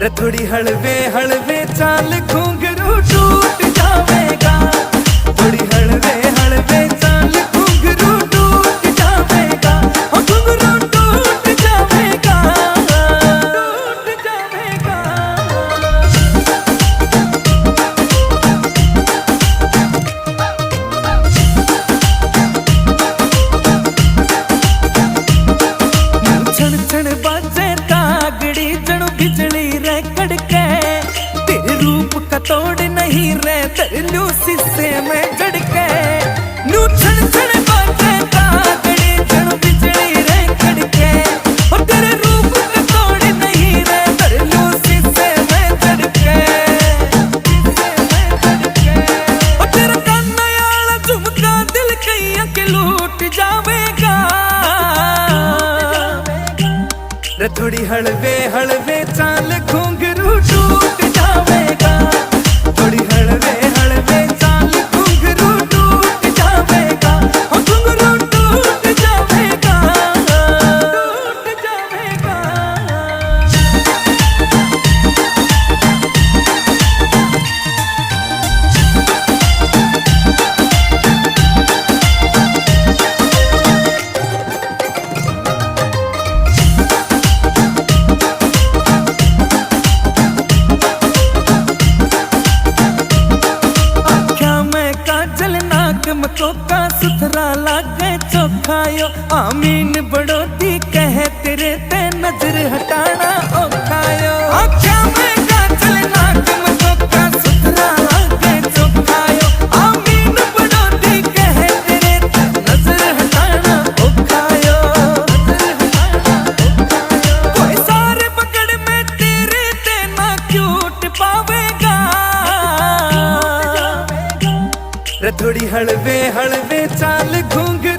रे थोड़ी हलवे हलवे चाल घुंघरू टूट जावेगा। थोड़ी हलवे हलवे चाल घुंघरू टूट जावेगा। घुंघरू टूट जावेगा, टूट जावेगा। छण छण बाजे तागड़ी जणु बिजली रे कड़के। तेरे रूप का तोड़ नहीं रे तरलू शीशे में जड़के। नू छण छण बाजे तागड़ी जणु बिजली रे कड़के। और तेरे रूप का तोड़ नहीं रे तरलू शीशे में जड़के। और तेरा काना याला झुमका दिल कईया के लूट जावेगा। रे थोड़ी हलवे हलवे चाल घुंघरू टूट जावेगा। थोड़ी हलवे हलवे चाल घुंघरू टूट जावेगा। घुंघरू टूट जावेगा, टूट जावेगा। मकोका सुथरा लागे चोखायो। आमीन बड़ोती कहे तेरे ते नजर हटाना औखायो। आख्या में काजल नाक मकोका सुथरा लागे चोखायो। आमीन बड़ोती कहे तेरे ते नजर हटाना औखायो। कोई सारे पकड़ में तेरे ते ना क्यूट पावेगा। रे थोड़ी हलवे हलवे चाल घुंघरू